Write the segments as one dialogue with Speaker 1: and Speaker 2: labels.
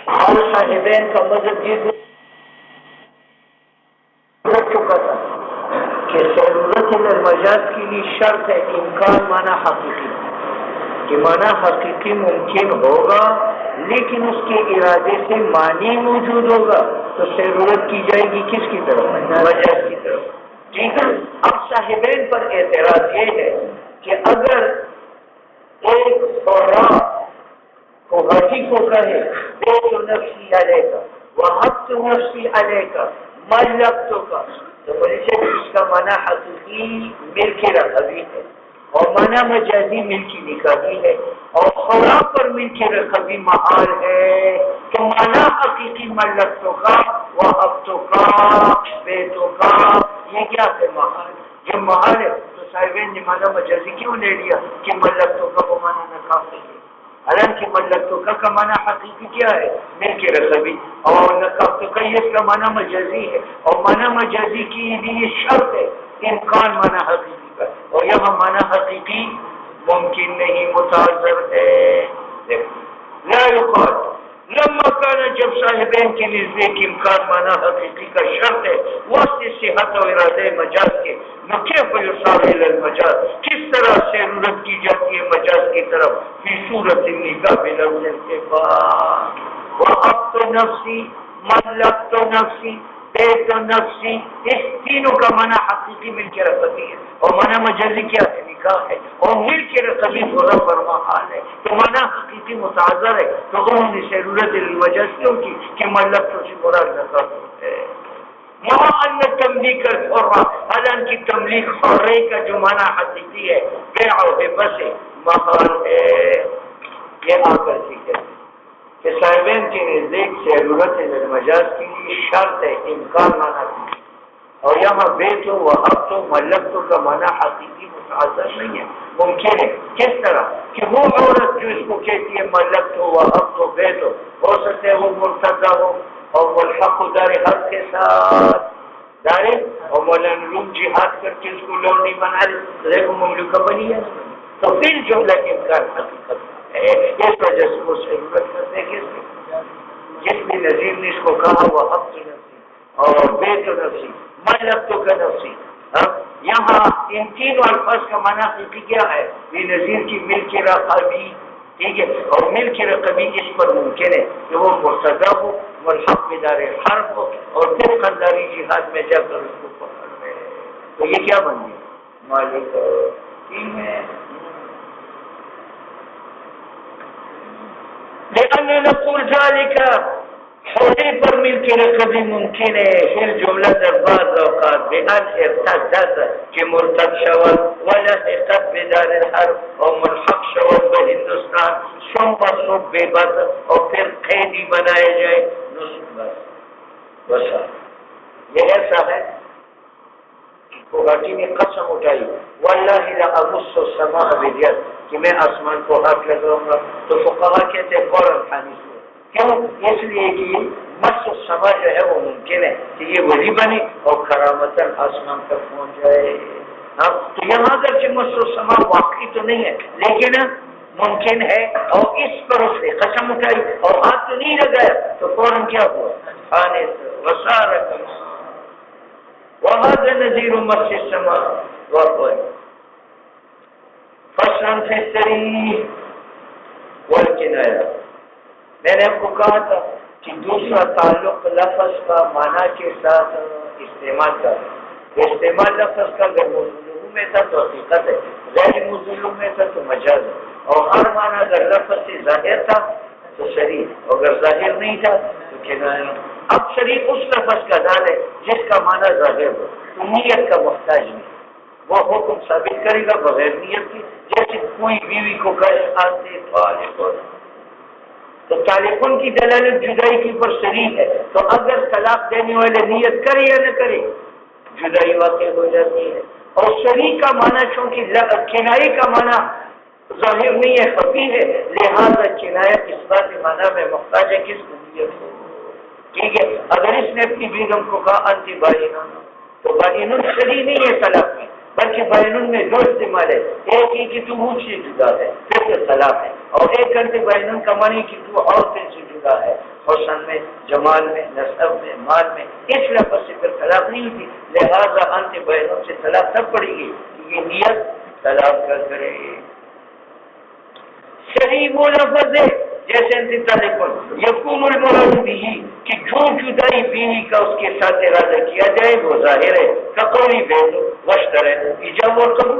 Speaker 1: اور صاحبین کا مذہب یہ گزر چکا تھا کہ ضرورت المجاز کے لیے شرط ہے امکان معنی حقیقی، کہ معنی حقیقی ممکن ہوگا لیکن اس کے ارادے سے معنی موجود ہوگا، تو ضرورت کی جائے گی کس کی طرف؟ مجاز کی طرف. ٹھیک ہے. اب صاحبین پر اعتراض یہ ہے کہ اگر ایک فورا کو حاجی کو کہے بیت نفسی علیہ کا وحبت نفسی علیہ کا ملکتو کا، تو بولے اس کا معنی حقیقی ملک رقبی ہے اور معنی مجازی ملکی نکاحی ہے، اور خورا پر ملک رقبی محال ہے، تو معنی حقیقی ملکتو کا وحبتو کا بیتو کا یہ کیا ہے؟ محال. جب محال ہے تو صاحبین نے معنی مجازی کیوں لے لیا کہ ملکتو کا وہ معنی نکاح ہے؟ حالانکہ ملکتو کا معنی حقیقی کیا ہے؟ ملک رقبی، اور نکاح کا اس کا معنی مجازی ہے، اور معنی مجازی کی لیے شرط ہے امکان معنی حقیقی کا، اور یہاں معنی حقیقی ممکن نہیں، متعذر ہے. لا یقال لما کان، جب صاحبین کے نزدیک امکان معنی حقیقی کا شرط ہے واسطے صحت و ارادہ مجاز کے، کیف یصار الی المجاز، کس طرح سے ضرورت کی جاتی ہے مجاز کی طرف فی صورت نکاح بلفظ الاتفاق. وحبت نفسی ملکت نفسی بیت نفسی، اس تینوں کا معنی حقیقی ملک رقبی ہے، اور معنی مجازی کیا ہے؟ نکاح ہے، اور ملک رقبی پورا فرمحال ہے، تو معنی حقیقی متعذر ہے. تو انہوں نے ضرورت المجاز کیوں کی کہ ملکت سے مراد نکاح ہے. یہاں ان تملیک الحرہ، حالانکہ تملیک حرے کا جو معنی حقیقی ہے بیع و ہبہ سے محال ہے. یہ آ کر ٹھیک ہے کہ صاحبین کے نزدیک ضرورت المجاز کے لیے شرط ہے امکان معنی حقیقی، اور یہاں بیت و وحبت و ملکت کا معنی حقیقی متعذر نہیں ہے، ممکن ہے. کس طرح کہ وہ عورت جو اس کو کہتی ہے ملکت و وحبت و بیت ہو سکتے ہے وہ مرتدہ ہو اور ملحق دار حق کے ساتھ دارے، اور مولانا روم جہاد کر کے اس کو لونڈی بنا لے وہ مملوکہ بنی ہے، تو پھر جملہ امکان حقیقت ہے. اس وجہ سے وہ ضرورت کرتے ہیں جس نے نظیر نے اس کو کہا وہ حق کی نفسی اور بیت نفسی ملکتو کا نفسی. یہاں ان تینوں الفاظ کا معنی حقیقی کیا ہے؟ یہ نظیر کی ملک رقبی. ٹھیک ہے، اور ملک رقبی اس پر ممکن ہے کہ وہ مرتدہ ہو ملحق بدار حرب ہو اور پھر خاندانی جہاد میں جا کر اس کو پکڑ رہے، تو یہ کیا بن گیا؟ مالک. ٹھیک ہے. لیکن نقول ذالک حوضے پر ملک رقبی ممکن ہے پھر جملہ در بعض اوقات بان ارتدت کہ مرتد شود ولحقت بدار الحرب اور ملحق شود به ہندوستان ثم صببت اور پھر قیدی بنائے جائے بس. یہ ایسا ہے کہ غاٹی نے قسم اٹھائی واللہ لامس السماء بید کہ میں آسمان کو ہاتھ لگاؤں گا، تو فقہا کہتے ہیں فوراً خانی سے. کیوں؟ اس لیے کہ مس السماء جو ہے وہ ممکن ہے کہ یہ ولی بنے اور کرامتاً آسمان تک پہنچ جائے. تو یہاں اگرچہ مس السماء واقعی تو نہیں ہے لیکن ممکن ہے، اور اس پر اس نے قسم اٹھائی اور ہاتھ تو نہیں لگایا تو فوراً کیا ہوا؟ خانے وسارت وہذا نذیر مس السماء واقعی فصلاً فی الصریح والکنایہ. میں نے آپ کو کہا تھا کہ دوسرا تعلق لفظ کا معنی کے ساتھ استعمال کا، استعمال لفظ کا اگر موضوع میں تھا تو حقیقت ہے، غیر موضوع میں تھا تو مجاز ہے، اور ہر معنی اگر لفظ سے ظاہر تھا تو صریح، اگر ظاہر نہیں تھا تو کنایہ. اب صریح اس لفظ کا نام ہے جس کا معنی ظاہر ہو، تو نیت کا محتاج نہیں، وہ حکم ثابت کرے گا بغیر نیت کی. جیسے کوئی بیوی کو کہے آتے طالقن، تو طالقن کی دلالت جدائی کی پر صریح ہے، تو اگر طلاق دینے والے نیت کرے یا نہ کرے جدائی واقع ہو جاتی ہے. اور صریح کا معنی چونکہ کنائی کا معنی ظاہر نہیں ہے، خفی ہے، لہذا کنایا اس بات معنی میں محتاج ہے کس کو؟ نیت کو. ٹھیک ہے. اگر اس نے اپنی بیگم کو کہا انتی بائنن، تو بائنن صریح نہیں ہے طلاق میں، بلکہ بائنن میں دو استعمال ہے، ایک ہی کہ تو مجھ سے جدا ہے پھر سے طلاق ہے، اور ایک انتی بائنن کا معنی کہ تو عورتیں سے جدا ہے. اور میں، جمال میں، نسب میں، مال میں، اس لفظ سے پھر طلاق نہیں ہوتی، لہذا انت بہنوں سے طلاق تب پڑے گی کہ یہ نیت طلاق کا کرے۔ شریف وہ لفظ ہے جیسے یقون المراد بھی کہ جو جدائی بیوی کا اس کے ساتھ ارادہ کیا جائے وہ ظاہر ہے، کقولی بہن وشتر ہے ایجاب اور قبول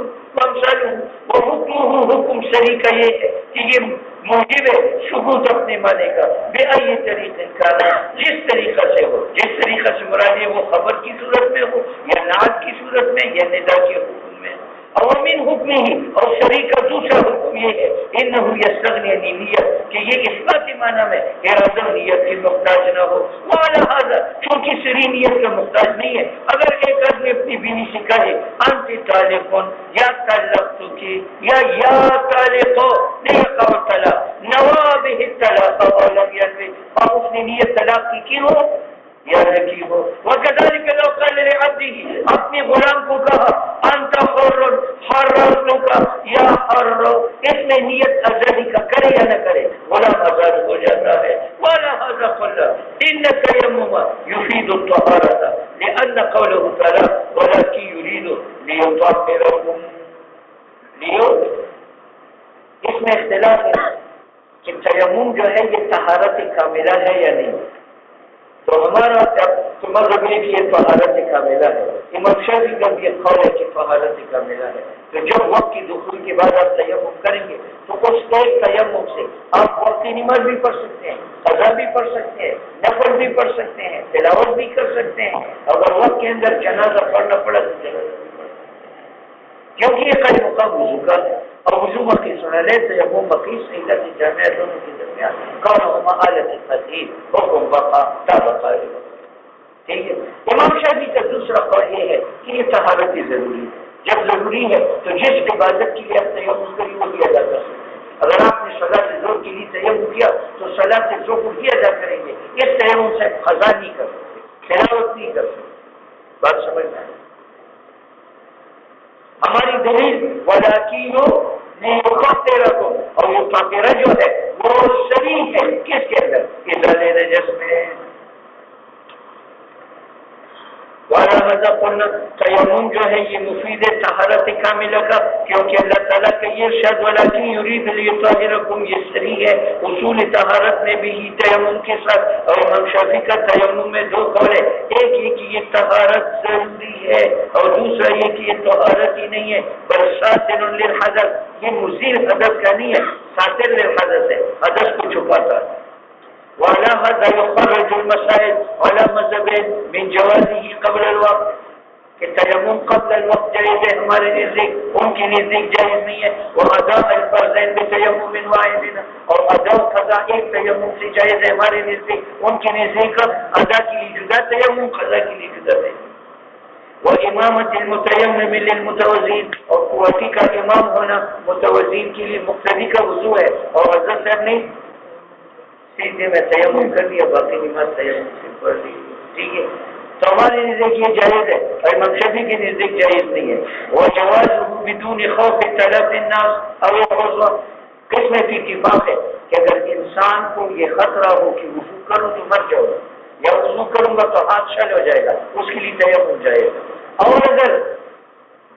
Speaker 1: وہ حکم شریع کا یہ ہے کہ یہ موجب ہے ثبوت اپنے معنی کا بے آئی طریقے کا جس طریقہ سے ہو، جس طریقہ سے مراد ہے وہ خبر کی صورت میں ہو یا نعت کی صورت میں یا ندا کے حکم میں۔ اوامین حکم ہی اور شریع کا دوسرا حکم یہ ہے انہو یستغنی عن نیت کہ یہ اس بات معنی میں ارادہ نیت کی محتاج نہ ہو، وعلیٰ چونکہ شریع نیت کا محتاج نہیں ہے۔ اگر ایک آدمی اپنی بیوی سے کہے انت طالقن یا طلقت کی یا طالق نہیں کا طلاق نوابہ الطلاق ولم ينوي اور اس نے نیت طلاق کی ہو یا رکھی ہو، وَكَذَلِكَ لَوْ قَالَ لِعَبْدِهِ اپنے غلام کو کہا انت حر کا یا حر، اس میں نیت آزادی کا کرے یا نہ کرے غلام آزاد ہو جاتا ہے۔ وَلَهَذَا قَلَّ إِنَّ التَّيَمُّمَ يُفِيدُ الطَّهَارَةَ لِأَنَّ قَوْلَهُ تَعَالَى وَلَكِنْ يُرِيدُ لِيُطَهِّرَكُمْ اس میں اختلاف ہے کہ تیمم جو ہے یہ طہارت کاملہ ہے یا نہیں، تو ہمارا مذہب ہے کہ یہ طہارت کاملہ ہے، امام شافعی کا یہ قول ہے کہ طہارت کاملہ ہے۔ تو جب وقت کی دخول کے بعد آپ تیمم کریں گے تو اس ایک تیمم سے آپ وقت کی نماز بھی پڑھ سکتے ہیں، قضا بھی پڑھ سکتے ہیں، نفل بھی پڑھ سکتے ہیں، تلاوت بھی کر سکتے ہیں۔ اگر وقت کے اندر جنازہ پڑھنا پڑا تو جنازہ کیونکہ یہ قائم مقام وضو کا ہے اور وضو مقیس ہونا لے تیمم مقیس سیدہ کی جامعہ دونوں کے درمیان کونہما آلت تدہیر حکم بقا تابقا۔ ٹھیک ہے، امام شافعی کا دوسرا قول یہ ہے کہ یہ طہارت ضروری ہے، جب ضروری ہے تو جس عبادت کے لیے آپ تیمم کریں وہ بھی ادا کر سکتے ہیں۔ اگر آپ نے صلاۃ ظہر کے لیے تیمم کیا تو صلاۃ ظہر بھی ادا کریں گے، اس تیمم سے قضا نہیں کر سکتے، تلاوت نہیں کر سکتے۔ بات سمجھ میں آئی؟ ہماری دلیل ولاکینو لیطہرکم اور یہ طاہرہ جو ہے وہ صریح ہے کس کے اندر؟ ازالہ نجس میں۔ وَلَهَذَا قُلْنَا تیمم جو ہے یہ مفید ہے طہارت کاملہ کا، کیونکہ اللہ تعالیٰ کا یہ ارشاد وَلَكِنْ يُرِيدُ لِيُطَهِّرَكُمْ یہ صریح ہے۔ اصول طہارت میں بھی ہی تیمم کے ساتھ اور امام شافعی کا تیمم میں دو قول ہے، ایک یہ کہ یہ طہارت ضروری ہے اور دوسرا یہ کہ یہ طہارت ہی نہیں ہے بل ساتر للحدث، یہ مزیل حدث کا نہیں ہے، ساتر للحدث ہے، حدث کو چھپاتا ہے۔ وعلى هذا يخرج المسائل على مذهب من جوازه قبل الوقت کہ تیمم قبل الوقت جائز ہے ہمارے نزدیک، ان کی نزدیک جائز نہیں ہے۔ وَأَدَاءَ الْفَرْضَيْنِ بِتَيَمُّمٍ وَاحِدٍ اور ادا قضا ایک تیمم سے جائز ہے ہمارے نزدیک، ان کی نزدیک ادا کے لیے جدا تیمم، قضا کے لیے جدا تیمم۔ وَإِمَامَةِ الْمُتَيَمِّمِ لِلْمُتَوَضِّئِ اور قوتی کا امام ہونا متوضئین کے لیے مقتدی کا وضو ہے، اور حضرت صاحب نے سیدھے میں تیمم کر دیا باقی نماز تیمم سے پڑھ دی، ٹھیک ہے۔ تو ہمارے نزدیک یہ جائز ہے اور امام شافعی کے نزدیک جائز نہیں ہے۔ وَجَوَازُهُ بِدُونِ خَوْفِ تَلَفِ النَّاسِ أَوْ الْعُذْرِ اس میں بھی اتفاق ہے کہ اگر انسان کو یہ خطرہ ہو کہ وضو کروں تو مر جاؤں گا یا وضو کروں گا تو ہاتھ چھل ہو جائے گا، اس کے لیے تیمم جائے گا۔ اور اگر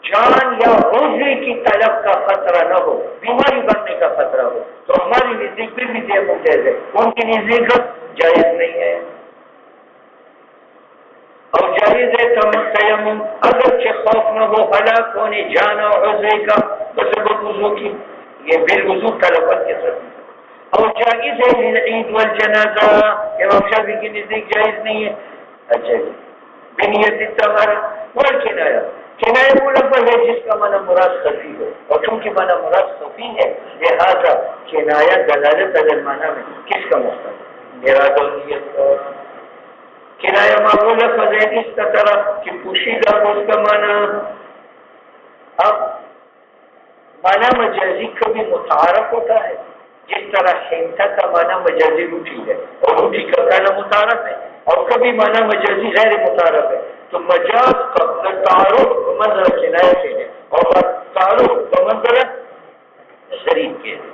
Speaker 1: جان یا روزی کی طلب کا خطرہ نہ ہو، بیماری بننے کا خطرہ ہو تو ہماری نزدیک پھر بھی تیمم جائز ہے، ان کی نزدیک جائز نہیں ہے۔ اور جائز ہے تیمم اگرچہ خوف نہ ہو ہلاک ہونے جان اور عضو کا بسبب وضو کی، یہ بالوضو طلبت کے ساتھ۔ اور جائز ہے للعید والجنازہ، امام شافعی کی نزدیک جائز نہیں ہے۔ اچھا جی، بنیت الطہارۃ والکنایہ، کنایہ وہ لفظ ہے جس کا معنی مراد خفی ہو، اور چونکہ معنی مراد خفی ہے لہذا کنایہ دلالت علی المعنی میں کس کا مقصد؟ ارادہ و نیت کا۔ کنایہ وہ لفظ ہے اس کا طرح کہ پوشیدہ ہو اس کا معنی۔ اب معنی مجازی کبھی متعارف ہوتا ہے، جس طرح حنطہ کا معنی مجازی روٹی ہے اور روٹی کا معنی متعارف ہے، اور کبھی معنی مجازی غیر متعارف ہے۔ تو مجاز کا تعارف بمنزلہ کنایہ کے ہے اور تعارف بمنزلہ شریک کے ہے۔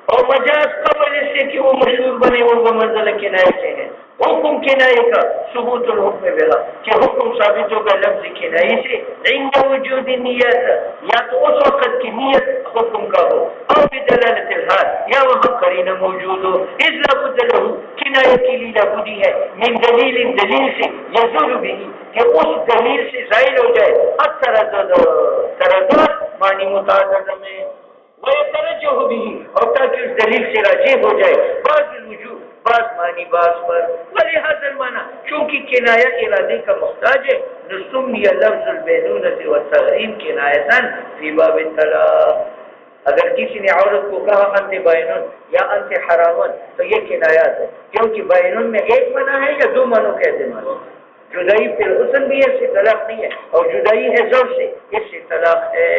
Speaker 1: اور مجاز کا وجہ سے کہ وہ مشہور بنے وہ منزل کنایہ سے ہے. حکم کنایہ کا ثبوت الحکم بلا کہ حکم ثابت ہوگا لفظ کنایہ سے عند وجود نیت یا تو اس وقت کی نیت حکم کا ہو اور بدلالت الحال یا وہاں قرینہ موجود ہو. اذ لا بد له کنایہ کی لیلا بدی ہے من دلیل دلیل سے یزول بھی کہ اس دلیل سے زائل ہو جائے تردد معنی متعدد میں وہ توجہ بھی اور تاکہ اس دلیل سے راجع ہو جائے بعض الوجوہ بعض معنی بعض پر ولہذا المعنی چونکہ کنایہ ارادے کا محتاج ہے نسمی لفظ البینونۃ والتغریم کنایتاً فی باب الطلاق. اگر کسی نے عورت کو کہا انت بائنون یا انت حرامن تو یہ کنایات ہے کیونکہ بائنون میں ایک معنی ہے یا دو معنوں کا احتمال ہے. جدائی پھر حسن بھی ہے اس سے طلاق نہیں ہے اور جدائی ہے زوج سے اس سے طلاق ہے.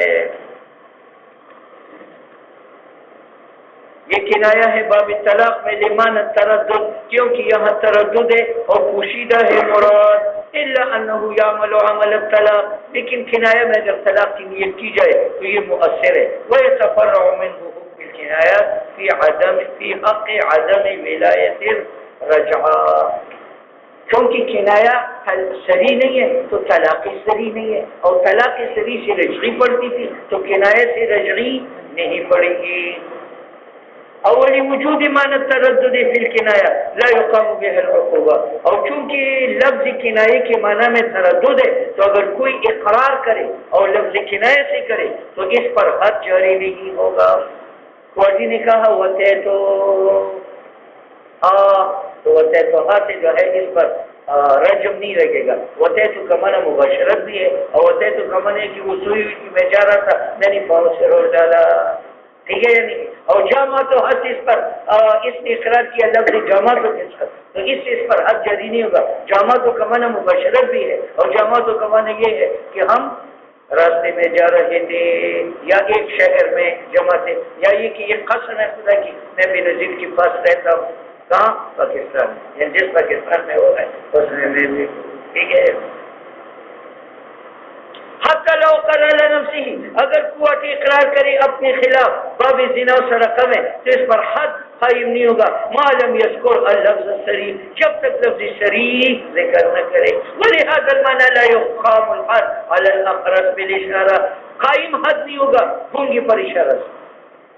Speaker 1: یہ کنایہ ہے باب طلاق میں لمان تردد کیونکہ یہاں تردد ہے اور پوشیدہ ہے مراد الا انه يعمل عمل الطلاق لیکن کنایہ میں اگر طلاق کی نیت کی جائے تو یہ مؤثر ہے. ويتفرع منه حکم الکنایہ فی حق عدم ولایت الرجعہ کیونکہ کنایہ سری نہیں ہے تو طلاق سری نہیں ہے اور طلاق سری سے رجعی پڑتی تھی تو کنایہ سے رجعی نہیں پڑے گی. اول وجود معنی تردد فی الکنایہ لا یقام بها العقوبہ اور چونکہ لفظ کنایہ کے معنی میں تردد ہے تو اگر کوئی اقرار کرے اور لفظ کنایہ سے کرے تو اس پر حد جاری نہیں ہوگا. قاضی نے کہا ہوتے تو سے جو ہے اس پر رجم نہیں لگے گا. ہوتے تو کمانا مباشرت بھی ہے اور ہوتے تو کمانے کی وہ سوئی ہوئی کی میں جا رہا تھا میں نے پاؤں سے روڑ ڈالا ٹھیک ہے یا نہیں. اور جامع تو حد اس پر اس نے اقرار کیا لفظ جامع تو کس پر تو اس سے اس پر حد جاری نہیں ہوگا. جامع تو کمانا مباشرت بھی ہے اور جامع تو کمانا یہ ہے کہ ہم راستے میں جا رہے تھے یا ایک شہر میں جمع تھے یا یہ کہ یہ قسم ہے خدا کی میں بے نظیر کے پاس رہتا ہوں کہاں پاکستان یا جس پاکستان میں ہو رہا ہے اس میں بھی ٹھیک ہے. حتی لو قرر نفسی اگر قوت اقرار کرے اپنے خلاف باب زنا و سرقہ میں تو اس پر حد قائم نہیں ہوگا معلوم یذکر اللفظ الصریح جب تک لفظ صریح ذکر نہ کرے. ولہذا المعنی لا يقام الحد على الاقرس بالاشارہ قائم حد نہیں ہوگا گونگی پر اشارہ سے.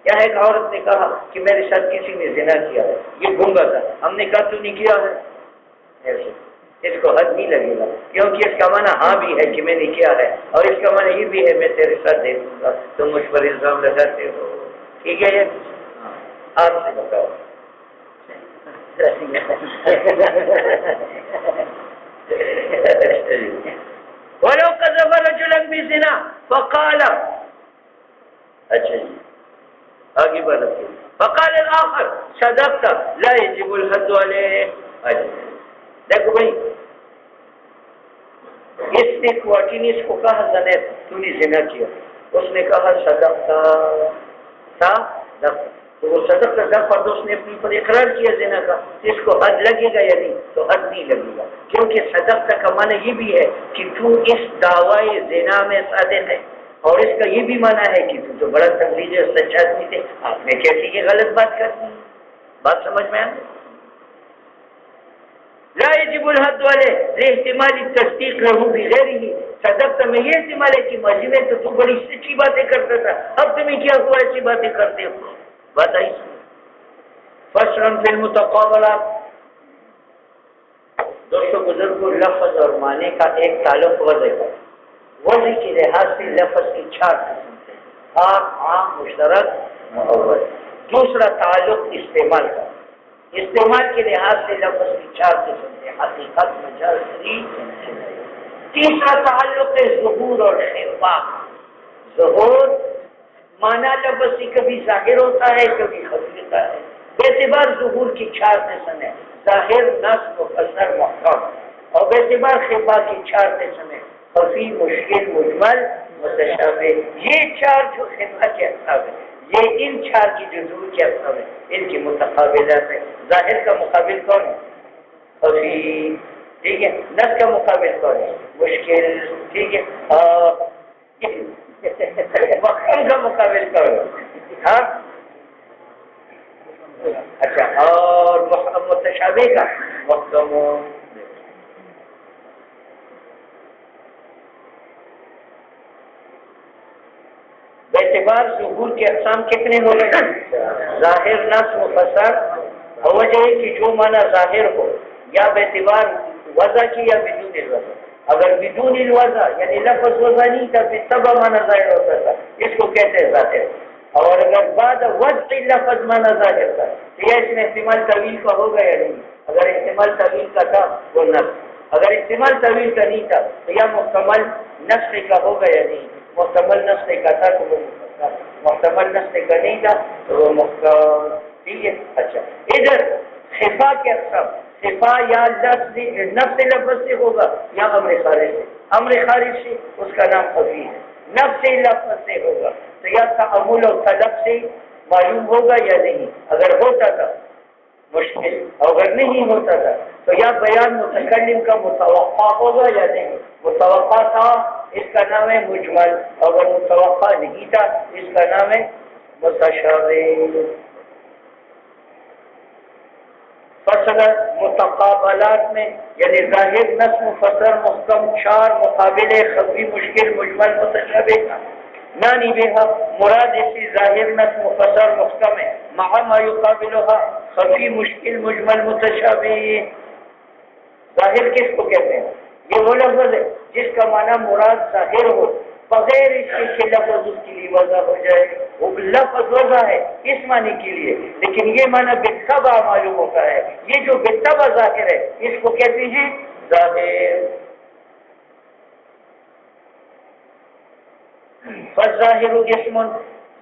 Speaker 1: یہاں ایک عورت نے کہا کہ میرے ساتھ کسی نے زنا کیا ہے یہ گونگا تھا ہم نے کہا تو نہیں کیا ہے ایسے اس کو حد نہیں لگے گا کیونکہ اس کا معنی ہاں بھی ہے کہ میں نے کیا ہے اور اس کا معنی یہ بھی ہے میں تیرے ساتھ دیکھوں گا تم مجھ پر الزام لگاتے ہو ٹھیک ہے. آپ سے بتاؤ ولو قذف رجلا بزنا فقال اچھا جی آگے بڑھتے فقال الاخر صدقت لا يجب الحد عليه. دیکھو بھائی اس نے کوٹی نے اس کو کہا زنیت تو نے زنا کیا اس نے کہا صدقت تو وہ صدقت پر اس نے اپنی پر اقرار کیا زنا کا اس کو حد لگے گا یا نہیں تو حد نہیں لگے گا کیونکہ صدقت کا معنی یہ بھی ہے کہ تو اس دعوی زنا میں صادق ہے اور اس کا یہ بھی معنی ہے کہ تو بڑا تنظیم ہے سچا آدمی تھے آپ نے کیسی یہ غلط بات کر دی. بات سمجھ میں آئی. لا يجب الحد والے احتمال تصدیق له بغیره صدقت میں یہ احتمال ہے کہ ماضی میں تو بڑی سچی باتیں کرتا تھا اب تمہیں کیا ہوا ایسی باتیں کرتے ہو. بات آئی فصل فی المتقابلات. دوستوں بزرگوں لفظ اور معنی کا ایک تعلق وضع کا وضع کے لحاظ سے لفظ کی 4 قسم تھے خاص عام مشترک معول. دوسرا تعلق استعمال کا استعمال کے لحاظ سے لفظ کی 4 قسم تھے حقیقت مجاز صریح. تیسرا تعلق ہے ظہور اور خفا. ظہور معنی لفظ سے کبھی ظاہر ہوتا ہے کبھی خفی ہوتا ہے. باعتبار ظہور کی 4 قسم ہے ظاہر نص مفسر محکم اور باعتبار خفا کی 4 قسم ہے خفی مشکل مجمل متشابہ. یہ 4 جو خفا کے اقسام ہیں یہ ان 4 کی جو ظہور کے اقسام ہیں ان کی متقابلات ہے. ظاہر کا مقابل کون ہے خفی ٹھیک ہے. نص کا مقابل کون ہے مشکل ٹھیک ہے. محکم کا مقابل کون ہے ہاں اچھا، اور متشابہ کا محکم باعتبار ظہور کے اقسام کتنے ہو گئے؟ ظاہر، نص، مفسر. اور وجہ ہے کہ جو معنی ظاہر ہو یا باعتبار وضع کی یا بدون الوضع. اگر بدون الوضع یعنی لفظ وضع نہیں تھا پھر تب معنی ظاہر ہوتا تھا، اس کو کہتے ہیں ظاہر. اور اگر بعد وضع لفظ معنی ظاہر تھا تو یہ اس میں احتمال طویل کا ہوگا یا نہیں؟ اگر احتمال طویل کا تھا وہ نص، اگر احتمال طویل کا نہیں تھا تو یا محتمل نص کا ہوگا یا نہیں؟ محتمل نص کا تھا تو وہ محتمل نص کا نہیں تھا تو وہ محکم. ٹھیک ہے. اچھا، ادھر خفا کے اقسام، خفا یا نفس لفظ سے ہوگا یا امر خارج سے. امر خارج سے اس کا نام خفی ہے. نفس لفظ سے ہوگا تو یا تعامل اور طلب سے معلوم ہوگا یا نہیں؟ اگر ہوتا تھا مشکل، اگر نہیں ہوتا تھا تو یا بیان متکلم کا متوقع ہوگا یا نہیں؟ متوقع تھا اس کا نام ہے مجمل، اگر متوقع نہیں تھا اس کا نام ہے متشابہ. فصل متقابلات میں یعنی ظاہر، نص، مفسر، محکم، چار مقابلے خفی، مشکل، مجمل، متشابہ. نانی بها مراد اسی ظاہر، نص، مفسر، محکم ہے مع ما يقابلها خفی، مشکل، مجمل، متشابہ. ظاہر کس کو کہتے ہیں؟ یہ وہ لفظ ہے جس کا معنی مراد ظاہر ہو بغیر اس کے کہ لفظ اس کے لیے وضع ہو جائے. وہ لفظ وضع ہے اس معنی کے لیے لیکن یہ معنی بالطبع معلوم ہوتا ہے. یہ جو بالطبع ظاہر ہے اس کو کہتے ہیں ظاہر. فالظاہر اسم،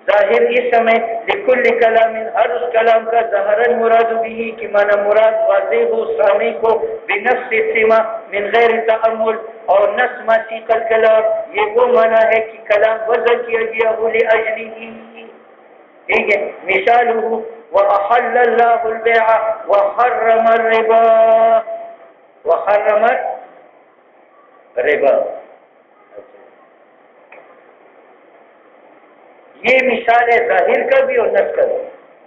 Speaker 1: ظاہر اسم ہے لکل کلام، ہر اس کلام کا ظاہر المراد بھی کہ معنی مراد واضح ہو سامع کو بنفس سما من غیر تأمل. اور نص ما سیق الکلام یہ وہ معنی ہے کہ کلام وضع کیا گیا ہو لأجلہ. ٹھیک ہے. مثالہ وَأَحَلَّ اللَّهُ الْبَيْعَ وَحَرَّمَ الرِّبَا، وَحَرَّمَ الرِّبَا. یہ مثال ہے ظاہر کا بھی اور نص کا بھی.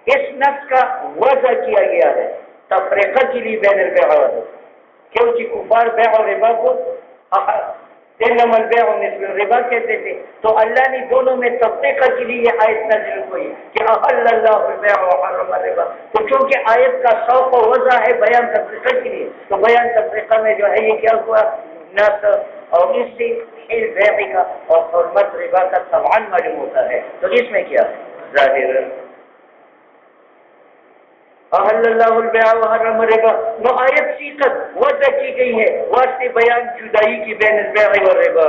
Speaker 1: اس نص کا وضع کیا گیا ہے تفریقہ کے لیے بین البیع والربا، کیونکہ کفار بیع اور ربا کو انما البیع مثل الربا کہتے تھے. تو اللہ نے دونوں میں تفریقہ کے لیے یہ آیت نازل ہوئی کہ احل اللہ البیع وحرم الربا. تو چونکہ آیت کا سوق و وضع ہے بیان تفریقہ کے لیے تو بیان تفریقہ میں جو ہے یہ کیا ہوا؟ نص. اور اس سے حل بیع کا اور حرمت ربا کا طبعاً معلوم ہوتا ہے. تو اس میں کیا ظاہر احل اللہ البیع وحرم الربا. وہ آیت سیقت وضع کی گئی ہے واسطے بیان جدائی کی بین البیع والربا،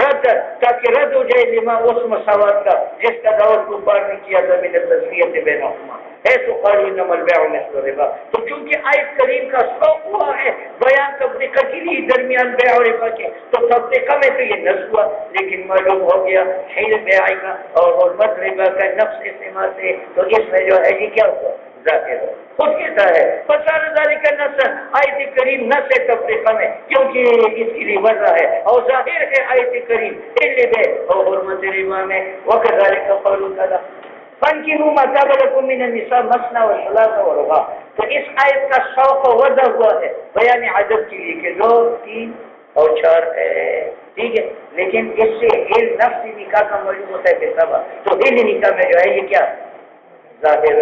Speaker 1: رد تاکہ رد ہو جائے لما اس مساوات کا جس کا دعوت کفار نے کیا زمین تصفیت بینہما ہے. تو قالوا انما البیع مثل الربا. تو چونکہ آیت کریم کا شوق ہوا ہے بیان تفریقہ کے لیے درمیان بیع اور ربا کے تو تفریقہ میں تو یہ نص ہوا لیکن معلوم ہو گیا حل بیع کا اور حرمت ربا کا نفس سما سے. تو اس میں جو ہے یہ کیا ہوا ظاہر خود کہتا ہے فسار ذالک النص. آیت کریم نص ہے تفریقہ میں کیونکہ اس کے لیے وضع ہے اور ظاہر ہے آیت کریم حل بیع اور حرمت ربا میں. وکذالک قوله تعالی فانکحوا ما طاب لکم من النساء مثنی وثلاث ورباع. تو اس آیت کا شوق و وضع ہوا ہے بیان عدد کے لیے کہ 2، 3 اور 4 ہے. ٹھیک ہے. لیکن اس سے ہل نفس نکاح کا معلوم ہوتا ہے کہ سبا تو ہل نکاح میں جو ہے یہ کیا ظاہر.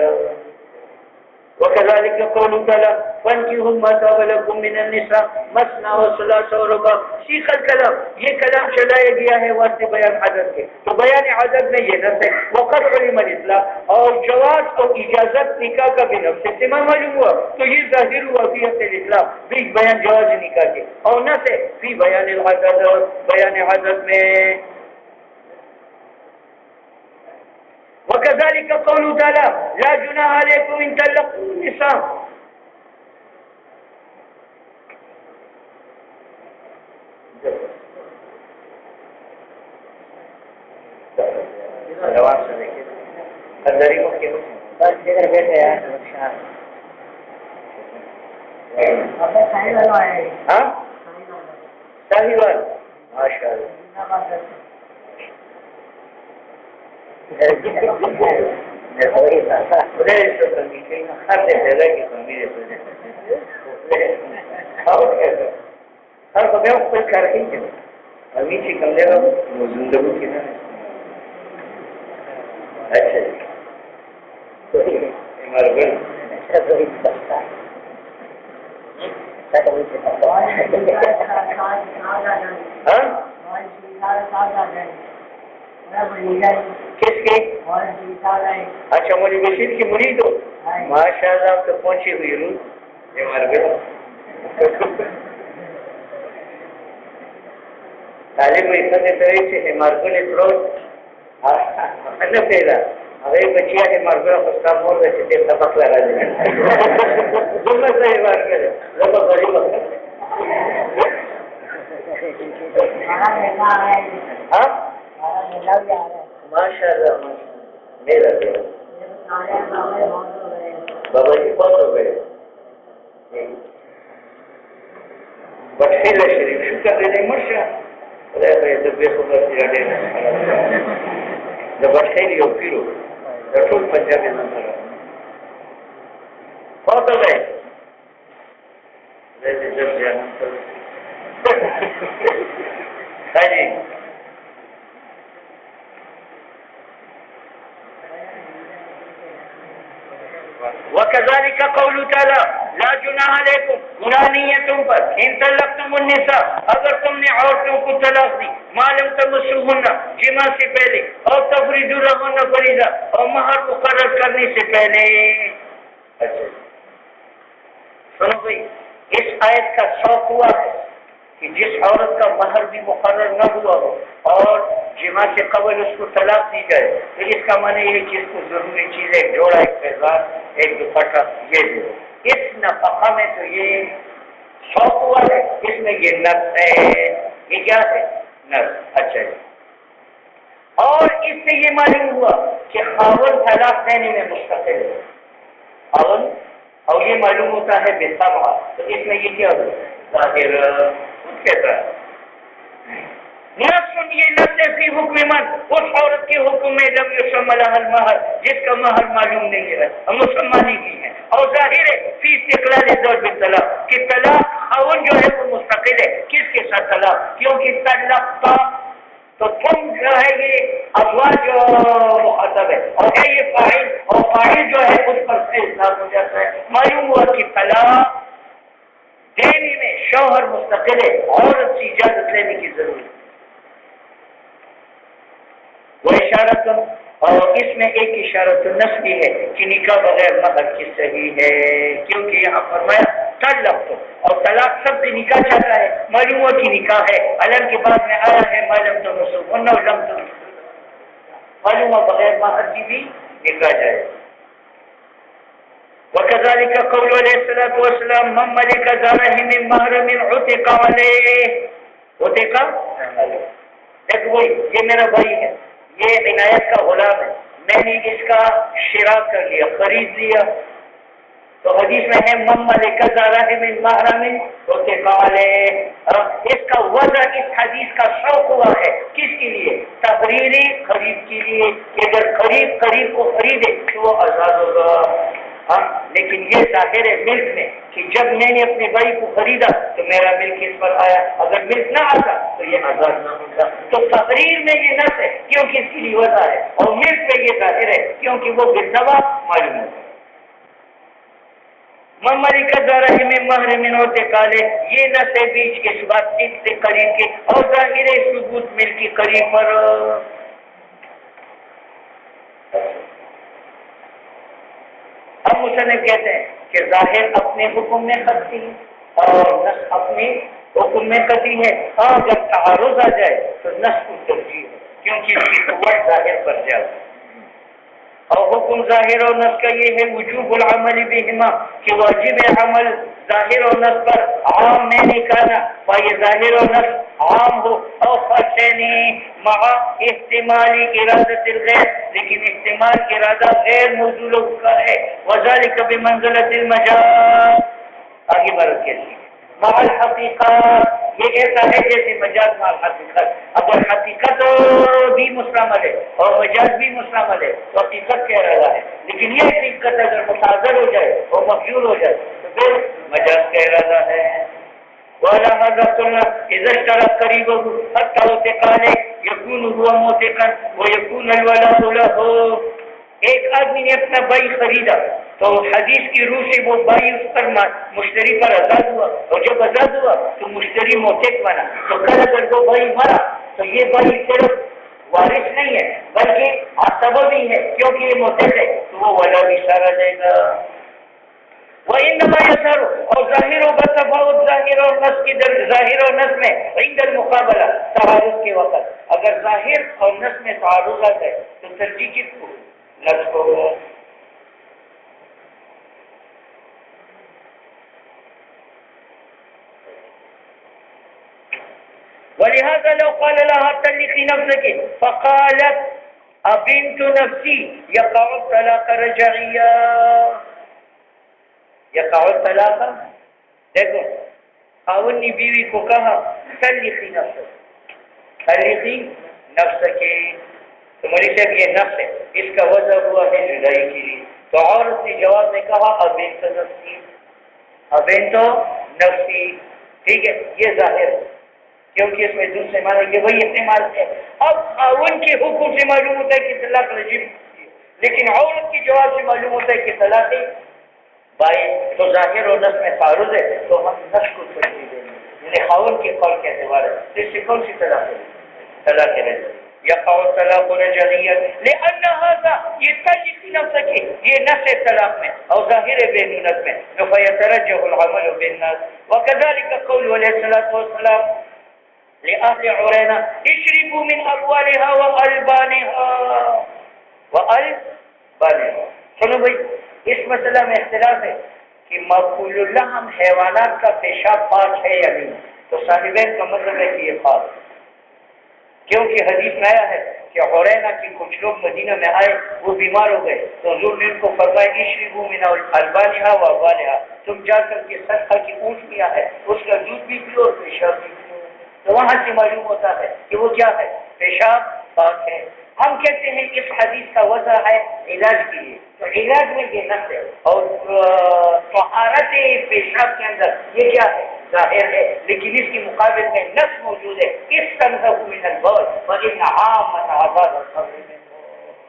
Speaker 1: وكذلك قوله تعالى فانكحوا ما طاب لكم من النساء مثنى وثلاث ورباع. سیخ الکلام یہ کلام چلایا گیا ہے واسطے بیان عدد کے تو بیان عدد میں یہ نص ہے. وقد علم الاطلاق اور جواز اور اجازت نکاح کا بھی نفس سے معلوم ہوا تو یہ ظاہر ہوا فی الاطلاق بھی بیان جواز نکاح کے اور نص ہے فی بیان العدد بیان عدد میں. وكذلك قوله تعالى لا جناح عليكم إن طلقتم النساء. ماشاء اللہ کس کے؟ اچھا مجھے بشیر کی مرید ہو؟ ماشاء اللہ آپ تو پہنچی ہوئی روح طالب عزت طرح سے مارگل افروز نہ پیدا ہمیں بچیا کے مارگل پرستاب مور ویسے تیر سبق لگا دینا دونوں صحیح مارگل ہے لوگوں بڑی وقت ہاں ماشاء اللہ میرا دیا بابا جی بہت ہو گئے بخشیل شریف شکر دینے مرشا بے خبر بخشیلی ہو پھر رسول پنجابی نمبر بہت ہو گئے جی وَكَذَلِكَ قَوْلُ تَعَالَى لَا جُنَاحَ عَلَيْكُمْ گناہ نہیں ہے تم پر ان طلقتم النساء اگر تم نے عورتوں کو طلاق دی ما لم تمسوهن جماع سے پہلے اور تفریضوا لهن فریضہ اور مہر مقرر کرنے سے پہلے. اچھا سنو بھائی اس آیت کا شوق ہوا ہے کہ جس عورت کا مہر بھی مقرر نہ ہوا ہو اور جماع سے قبل اس کو طلاق دی جائے تو اس کا معنی یہ چیز کو ضروری چیز ہے ایک جوڑا ایک پیزار ایک دوپٹہ یہ دو. اس نفقہ میں تو یہ شوق ہوا ہے اس میں یہ نفس ہے یہ کیا ہے نفس. اچھا جی اور اس سے یہ معلوم ہوا کہ خاوند طلاق دینے میں مستقل ہے خاوند اور یہ معلوم ہوتا ہے بے سبا تو اس میں یہ کیا ہوتا ہے ظاہر کہتا ہے نفس یہ نفس فی حکم من اس عورت کے حکم میں لم یسمى لها المہر جس کا مہر معلوم نہیں ہے مسمى نہیں کی ہے اور ظاہر ہے فی استقلال الزوج بالطلاق کہ طلاق خاوند جو ہے وہ مستقل ہے کس کے ساتھ طلاق کیونکہ طلاق تو تم جو ہے یہ ازواج جو مخاطب ہے اور یہ فاعل اور فاعل جو ہے اس پر سے اطلاق ہو جاتا ہے. معلوم ہوا کہ طلاق دینے میں شوہر مستقل ہے عورت سے اجازت لینے کی ضرورت ہے. وہ اشارت اور اس میں ایک اشارت النص بھی ہے کہ نکاح بغیر مہر کی صحیح ہے کیونکہ یہاں فرمایا طلاق تو اور طلاق سب سے نکاح چاہتا ہے معلوم ہوا کہ نکاح ہے علم کے بعد میں آیا ہے معلوم تو مسلم معلوم ہوا بغیر مہر کی بھی نکاح جائے. وَكَذَلِكَ قَوْلُ عَلَيْهِ الصَّلَاةُ وَالسَّلَامُ مَنْ مَلِكَ زَارَهِ مِنْ مَحْرَمٍ عُتِقَ عَلَيْهِ عُتِقَ ایک وہی یہ میرا بھائی ہے یہ عنایت کا غلام ہے میں نے اس کا شراء کر لیا خرید لیا تو حدیث میں ہے من ملک زارہ من محرم عتق علیہ. اس کا وضع اس حدیث کا شوق ہوا ہے کس کے لیے تقریری خرید کے لیے کہ اگر قریب کو خریدے تو وہ آزاد ہوگا. لیکن یہ ظاہر ہے ملک میں کہ جب میں نے اپنے بھائی کو خریدا تو میرا ملک اس پر آیا اگر ملک نہ آتا تو یہ آزاد نہ ہوتا. تو تقریر میں یہ نص ہے کیونکہ اس کی لیے وجہ ہے اور ملک میں یہ ظاہر ہے کیونکہ وہ بالتوا معلوم ہے. ممری کا ذرا میں محرم ہوتے کالے یہ نص ہے بیچ کے بات اس سے قریب کے اور ظاہر ثبوت ملک کی قریب پر. اب مصنف کہتے ہیں کہ ظاہر اپنے حکم میں قطعی اور نص اپنے حکم میں قطعی ہے اور جب تعارض آ جائے تو نص کو ترجیح ہے کیونکہ اس کی قوت ظاہر پر جاتی ہے. اور حکم ظاہر اور نص کا یہ ہے وجوب العمل بہما کہ واجب عمل ظاہر اور نص پر عام میں نہیں کرنا یہ ظاہر اور نص عام ہو اور خرچینی مع احتمال ارادت الغیر لیکن احتمال ارادہ غیر موجود کا ہے وذالک بمنزلۃ المجاز. آگے بڑھ کے مع الحقیقت، یہ ایسا ہے جیسے مجاز مع الحقیقت. اگر حقیقت بھی مستعمل ہے اور مجاز بھی مستعمل ہے تو حقیقت کہہ رہا ہے، لیکن یہ حقیقت اگر متعذر ہو جائے اور مفجور ہو جائے تو پھر مجاز کہہ رہا ہے. وعلى هذا قلنا إذا اشترى قريبه حتى وثقان يكون هو موثقا ويكون الولاء له. ایک آدمی نے اپنا بائی خریدا تو حدیث کی روح سے وہ بائی اس پر مشتری پر آزاد ہوا، اور جب آزاد ہوا تو مشتری موثق بنا. تو کل اگر وہ بائی مرا تو یہ بائی صرف وارث نہیں ہے بلکہ سبب ہی ہے، کیونکہ یہ موثق ہے تو وہ ولا بھی سارا دے گا. وإنما يسر اور ظاہر و تفاوت ظاہر اور نص کی در ظاہر اور نص میں عند المقابلہ تعارض کے وقت اگر ظاہر اور نص میں تعارض آ جائے تو ترجیح کس کو؟ نص کو. ولهذا لو قال لها طلقي نفسك فقالت أبنت نفسي يقع الطلاق رجعيا. یقع الطلاق، دیکھو خاوند نے بیوی کو کہا طلقی نفسک، طلقی نفسک، تو مولوی صاحب یہ نفس ہے، اس کا وضع ہوا ہے جدائی کے لیے. تو عورت نے جواب میں کہا ابنت نفسی، ابنت نفسی. ٹھیک ہے، یہ ظاہر ہے کیونکہ اس میں دوسرے معنی یہ وہی استعمال ہے. اب خاوند کے حکم سے معلوم ہوتا ہے کہ طلاق رجعی، لیکن عورت کے جواب سے معلوم ہوتا ہے کہ طلاق بھائی تو ظاہر اور نص میں تعارض ہے تو ہم نص کو ترجیح دیں گے، یعنی خاوند کے قول کے اعتبار ہے. تو اس سے کون سی طلاق ہے؟ طلاق رجعی. یقع الطلاق رجعیا لأن هذا یہ طلق نفسک، یہ نص طلاق میں اور ظاہر بینونت میں، فیترجح العمل بالنص. وكذلك قول علیہ الصلوۃ والسلام لأهل عرينة اشربوا من أبوالها وألبانها. سنو بھائی، اس مسئلہ میں اختلاف ہے کہ مأکول اللحم حیوانات کا پیشاب پاک ہے یا نہیں. تو صاحبین کا مطلب ہے کہ یہ پاک، کیونکہ حدیث میں آیا ہے کہ حرینہ کی کچھ لوگ مدینہ میں آئے، وہ بیمار ہو گئے تو حضور نے ان کو فرمایا اشربوا من البانها وابوالها، تم جا کر کے صدقہ کی اونٹنیاں ہے اس کا دودھ بھی پیو اور پیشاب بھی پیو. تو وہاں سے معلوم ہوتا ہے کہ وہ کیا ہے؟ پیشاب پاک ہے. ہم کہتے ہیں اس حدیث کا وضع ہے علاج کے لیے، تو علاج میں یہ نص ہے، اور طہارت پیشاب کے اندر یہ کیا ہے؟ ظاہر ہے. لیکن اس کے مقابل میں نص موجود ہے استنزه من البول وان عامة عذاب القبر منه.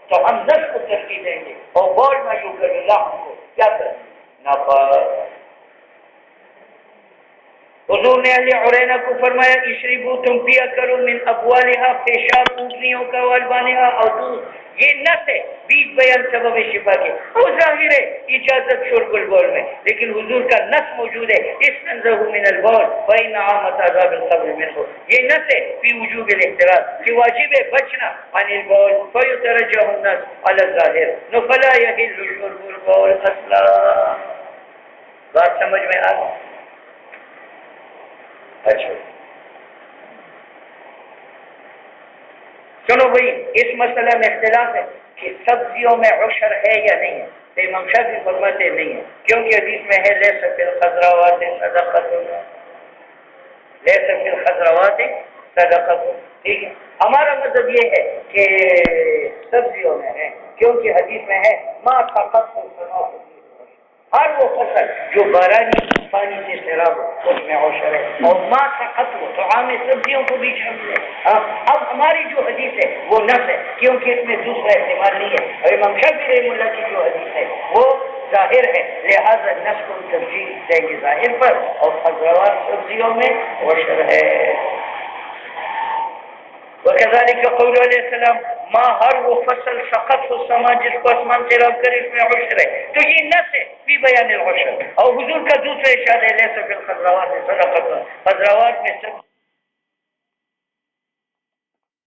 Speaker 1: تو ہم نص کو ترجیح دیں گے اور بول میں جو کر اللہ کو کیا کریں ناپاک. حضور نے اہل عرینہ کو فرمایا اشربو، تم پیا کرو من ابوالها، پیشاب اونٹنیوں کا، والبانها اور دودھ. یہ نص ہے بیچ بیان سبب شفا کے، اور ظاہر ہے اجازت شرب البول میں، لیکن حضور کا نص موجود ہے استنزه من البول فإن عامة عذاب القبر منه. یہ نص ہے فی وجوب الاحتراز کہ واجب ہے بچنا عن البول، فيترجح النص على الظاہر فلا يحل شرب البول اصلا. بات سمجھ میں آ گئی؟ اچھا چلو بھائی، اس مسئلہ میں اختلاف ہے کہ سبزیوں میں عشر ہے یا نہیں ہے. تو امام شافعی فرماتے نہیں ہے، کیونکہ حدیث میں ہے لیس فی الخضروات صدقۃ، لیس فی الخضروات صدقۃ. ٹھیک ہے، ہمارا مطلب یہ ہے کہ سبزیوں میں ہے، کیونکہ حدیث میں ہے ما سقط السماء، ہر وہ فصل جو بارانی پانی سے سیراب ہو اس میں عشر ہے، اور ما سقط ہو تو عام سبزیوں کو بھی شامل ہے. اب ہماری جو حدیث ہے وہ نص ہے کیونکہ اس میں دوسرا احتمال نہیں ہے، اور امام شافعی رحمہ اللہ کی جو حدیث ہے وہ ظاہر ہے، لہذا نص کو ترجیح دیں گے ظاہر پر، اور خضروات سبزیوں میں عشر ہے. وكذلك قول علیہ السلام ما، ہر وہ فصل سقط ہو سما جس کو آسمان سے رب کر اس میں عشر ہے. تو یہ نص ہے فی بیان العشر، اور حضور کا دوسرا ارشاد ہے لیس فی الخضروات صدقۃ، خضروات میں سب